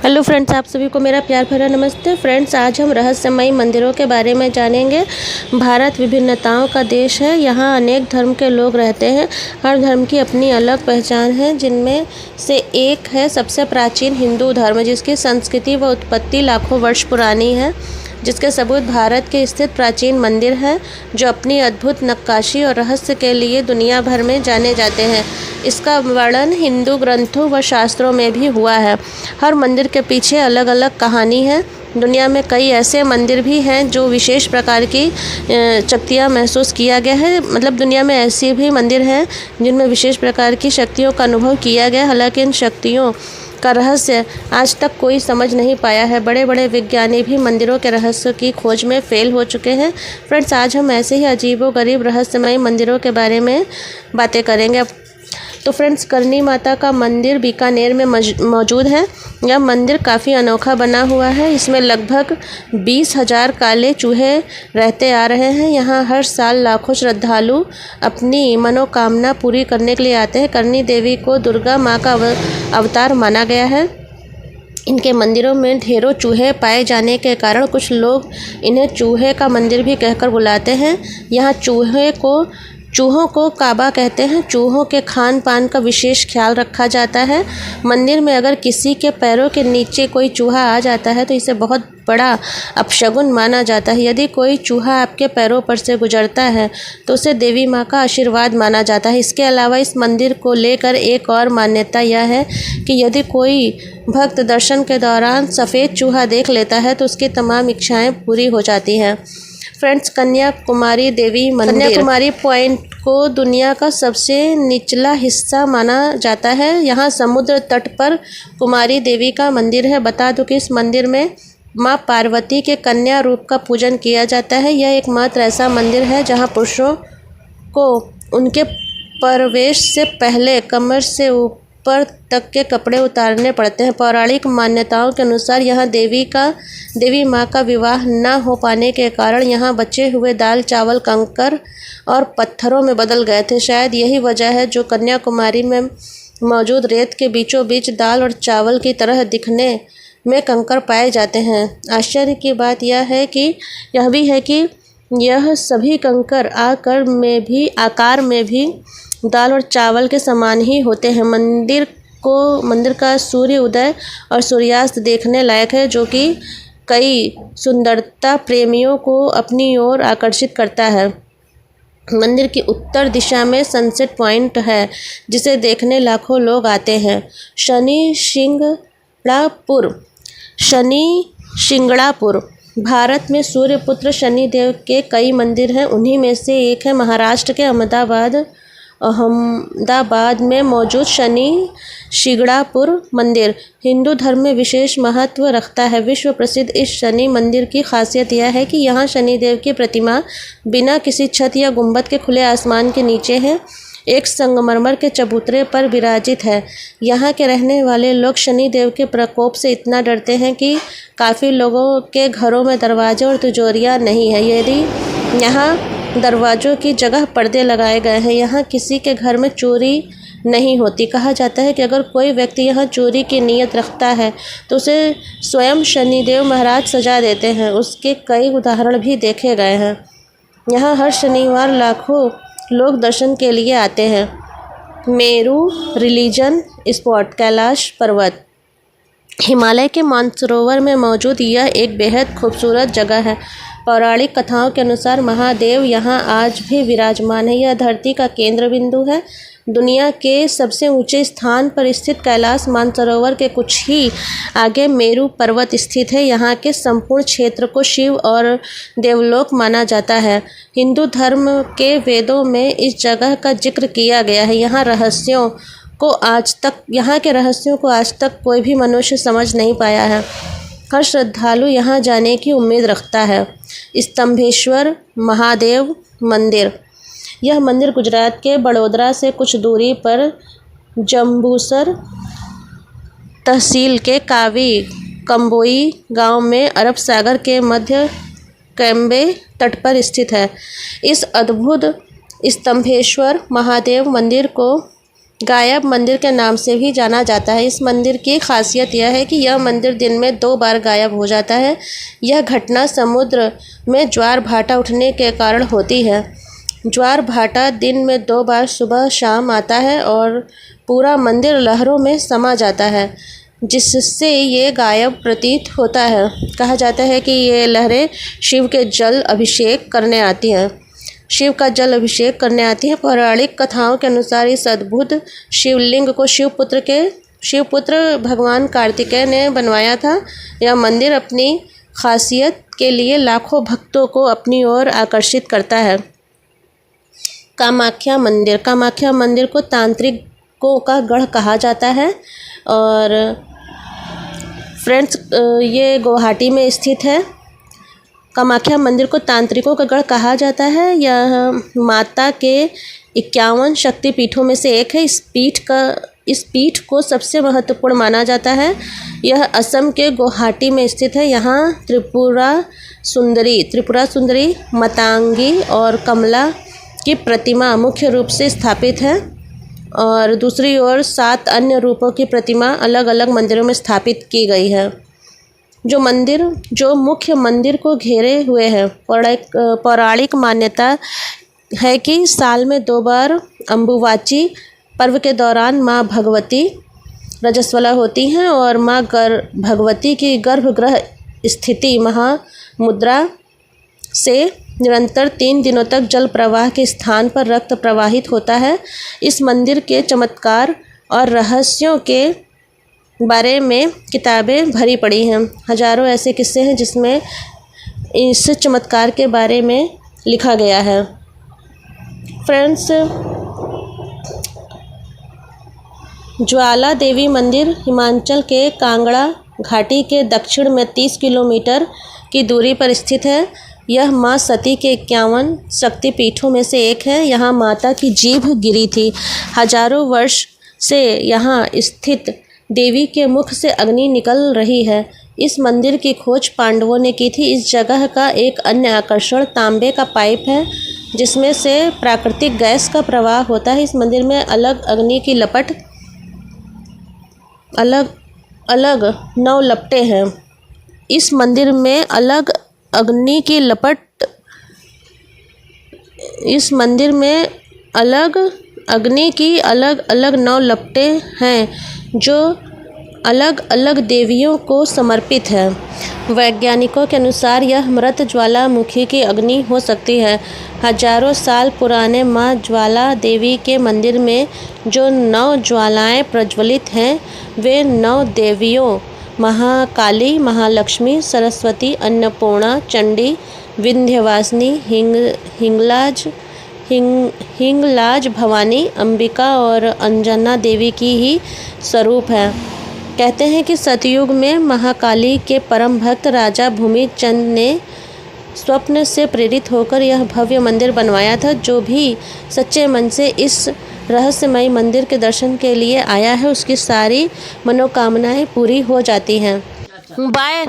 Hello friends, आप सभी को मेरा प्यार भरा नमस्ते। फ्रेंड्स, आज हम रहस्यमयी मंदिरों के बारे में जानेंगे। भारत विभिन्नताओं का देश है। यहाँ अनेक धर्म के लोग रहते हैं। हर धर्म की अपनी अलग पहचान है, जिनमें से एक है सबसे प्राचीन हिंदू धर्म, जिसकी संस्कृति व उत्पत्ति लाखों वर्ष पुरानी है, जिसके सबूत भारत के स्थित प्राचीन मंदिर हैं, जो अपनी अद्भुत नक्काशी और रहस्य के लिए दुनिया भर में जाने जाते हैं। इसका वर्णन हिंदू ग्रंथों व शास्त्रों में भी हुआ है। हर मंदिर के पीछे अलग अलग कहानी है। दुनिया में कई ऐसे मंदिर भी हैं जो विशेष प्रकार की शक्तियाँ महसूस किया गया है। दुनिया में ऐसे भी मंदिर हैं जिनमें विशेष प्रकार की शक्तियों का अनुभव किया गया। हालांकि इन शक्तियों का रहस्य आज तक कोई समझ नहीं पाया है। बड़े बड़े विज्ञानी भी मंदिरों के रहस्य की खोज में फेल हो चुके हैं। फ्रेंड्स, आज हम ऐसे ही अजीबोगरीब रहस्यमय मंदिरों के बारे में बातें करेंगे। तो फ्रेंड्स, करनी माता का मंदिर बीकानेर में मौजूद है। यह मंदिर काफ़ी अनोखा बना हुआ है। इसमें लगभग 20,000 काले चूहे रहते आ रहे हैं। यहाँ हर साल लाखों श्रद्धालु अपनी मनोकामना पूरी करने के लिए आते हैं। करनी देवी को दुर्गा माँ का अवतार माना गया है। इनके मंदिरों में ढेरों चूहे पाए जाने के कारण कुछ लोग इन्हें चूहे का मंदिर भी कहकर बुलाते हैं। यहाँ चूहों को काबा कहते हैं। चूहों के खान पान का विशेष ख्याल रखा जाता है। मंदिर में अगर किसी के पैरों के नीचे कोई चूहा आ जाता है तो इसे बहुत बड़ा अपशगुन माना जाता है। यदि कोई चूहा आपके पैरों पर से गुजरता है तो उसे देवी माँ का आशीर्वाद माना जाता है। इसके अलावा इस मंदिर को लेकर एक और मान्यता यह है कि यदि कोई भक्त दर्शन के दौरान सफ़ेद चूहा देख लेता है तो उसकी तमाम इच्छाएं पूरी हो जाती हैं। फ्रेंड्स, कन्याकुमारी देवी मंदिर। कन्याकुमारी पॉइंट को दुनिया का सबसे निचला हिस्सा माना जाता है। यहाँ समुद्र तट पर कुमारी देवी का मंदिर है। बता दूं कि इस मंदिर में माँ पार्वती के कन्या रूप का पूजन किया जाता है। यह एकमात्र ऐसा मंदिर है जहाँ पुरुषों को उनके प्रवेश से पहले कमर से ऊपर तक के कपड़े उतारने पड़ते हैं। पौराणिक मान्यताओं के अनुसार यहाँ देवी माँ का विवाह न हो पाने के कारण यहाँ बचे हुए दाल चावल कंकर और पत्थरों में बदल गए थे। शायद यही वजह है जो कन्याकुमारी में मौजूद रेत के बीचों बीच दाल और चावल की तरह दिखने में कंकर पाए जाते हैं। आश्चर्य की बात यह भी है कि यह सभी कंकर आकार में भी दाल और चावल के समान ही होते हैं। मंदिर का सूर्य उदय और सूर्यास्त देखने लायक है, जो कि कई सुंदरता प्रेमियों को अपनी ओर आकर्षित करता है। मंदिर की उत्तर दिशा में सनसेट पॉइंट है, जिसे देखने लाखों लोग आते हैं। शनि शिंगणापुर भारत में सूर्यपुत्र शनिदेव के कई मंदिर हैं। उन्हीं में से एक है महाराष्ट्र के अहमदाबाद में मौजूद शनि शिंगणापुर मंदिर। हिंदू धर्म में विशेष महत्व रखता है। विश्व प्रसिद्ध इस शनि मंदिर की खासियत यह है कि यहाँ शनिदेव की प्रतिमा बिना किसी छत या गुंबद के खुले आसमान के नीचे है, एक संगमरमर के चबूतरे पर विराजित है। यहाँ के रहने वाले लोग शनिदेव के प्रकोप से इतना डरते हैं कि काफ़ी लोगों के घरों में दरवाजे और तिजोरियाँ नहीं है। यदि यहाँ दरवाज़ों की जगह पर्दे लगाए गए हैं। यहाँ किसी के घर में चोरी नहीं होती। कहा जाता है कि अगर कोई व्यक्ति यहाँ चोरी की नीयत रखता है तो उसे स्वयं शनिदेव महाराज सजा देते हैं। उसके कई उदाहरण भी देखे गए हैं। यहाँ हर शनिवार लाखों लोग दर्शन के लिए आते हैं। मेरू रिलीजन स्पॉट कैलाश पर्वत हिमालय के मानसरोवर में मौजूद यह एक बेहद खूबसूरत जगह है। पौराणिक कथाओं के अनुसार महादेव यहाँ आज भी विराजमान है। यह धरती का केंद्र बिंदु है। दुनिया के सबसे ऊंचे स्थान पर स्थित कैलाश मानसरोवर के कुछ ही आगे मेरू पर्वत स्थित है। यहाँ के संपूर्ण क्षेत्र को शिव और देवलोक माना जाता है। हिंदू धर्म के वेदों में इस जगह का जिक्र किया गया है। यहाँ के रहस्यों को आज तक कोई भी मनुष्य समझ नहीं पाया है। हर श्रद्धालु यहाँ जाने की उम्मीद रखता है। स्तंभेश्वर महादेव मंदिर। यह मंदिर गुजरात के बड़ोदरा से कुछ दूरी पर जंबूसर तहसील के कंबोई गांव में अरब सागर के मध्य कैम्बे तट पर स्थित है। इस अद्भुत स्तंभेश्वर महादेव मंदिर को गायब मंदिर के नाम से भी जाना जाता है। इस मंदिर की खासियत यह है कि यह मंदिर दिन में 2 बार गायब हो जाता है। यह घटना समुद्र में ज्वार भाटा उठने के कारण होती है। ज्वार भाटा दिन में 2 बार सुबह शाम आता है और पूरा मंदिर लहरों में समा जाता है, जिससे ये गायब प्रतीत होता है। कहा जाता है कि ये लहरें शिव के जल अभिषेक करने आती हैं। पौराणिक कथाओं के अनुसार इस अद्भुत शिवलिंग को शिवपुत्र भगवान कार्तिकेय ने बनवाया था। यह मंदिर अपनी खासियत के लिए लाखों भक्तों को अपनी ओर आकर्षित करता है। कामाख्या मंदिर को तांत्रिकों का गढ़ कहा जाता है और फ्रेंड्स ये गुवाहाटी में स्थित है। कामाख्या मंदिर को तांत्रिकों का गढ़ कहा जाता है। यह माता के 51 शक्तिपीठों में से एक है। इस पीठ को सबसे महत्वपूर्ण माना जाता है। यह असम के गुवाहाटी में स्थित है। यहाँ त्रिपुरा सुंदरी, मातंगी और कमला की प्रतिमा मुख्य रूप से स्थापित है और दूसरी ओर 7 अन्य रूपों की प्रतिमा अलग अलग मंदिरों में स्थापित की गई है। जो मुख्य मंदिर को घेरे हुए है। पौराणिक मान्यता है कि साल में 2 बार अम्बुवाची पर्व के दौरान माँ भगवती रजस्वला होती हैं और माँ भगवती की गर्भगृह स्थिति महामुद्रा से निरंतर 3 दिनों तक जल प्रवाह के स्थान पर रक्त प्रवाहित होता है। इस मंदिर के चमत्कार और रहस्यों के बारे में किताबें भरी पड़ी हैं। हजारों ऐसे किस्से हैं जिसमें इस चमत्कार के बारे में लिखा गया है। फ्रेंड्स, ज्वाला देवी मंदिर हिमाचल के कांगड़ा घाटी के दक्षिण में 30 किलोमीटर की दूरी पर स्थित है। यह माँ सती के 51 शक्तिपीठों में से एक है। यहाँ माता की जीभ गिरी थी। हजारों वर्ष से यहाँ स्थित देवी के मुख से अग्नि निकल रही है। इस मंदिर की खोज पांडवों ने की थी। इस जगह का एक अन्य आकर्षण तांबे का पाइप है, जिसमें से प्राकृतिक गैस का प्रवाह होता है। इस मंदिर में अलग अलग 9 लपटें हैं। इस मंदिर में अग्नि की अलग अलग 9 लपटें हैं, जो अलग अलग देवियों को समर्पित है। वैज्ञानिकों के अनुसार यह मृत ज्वालामुखी की अग्नि हो सकती है। हजारों साल पुराने माँ ज्वाला देवी के मंदिर में जो 9 ज्वालाएं प्रज्वलित हैं, वे 9 देवियों महाकाली, महालक्ष्मी, सरस्वती, अन्नपूर्णा, चंडी, विंध्यवासिनी, हिंगलाज भवानी, अंबिका और अंजना देवी की ही स्वरूप है। कहते हैं कि सतयुग में महाकाली के परम भक्त राजा भूमिचंद ने स्वप्न से प्रेरित होकर यह भव्य मंदिर बनवाया था। जो भी सच्चे मन से इस रहस्यमयी मंदिर के दर्शन के लिए आया है, उसकी सारी मनोकामनाएं पूरी हो जाती हैं। बाय।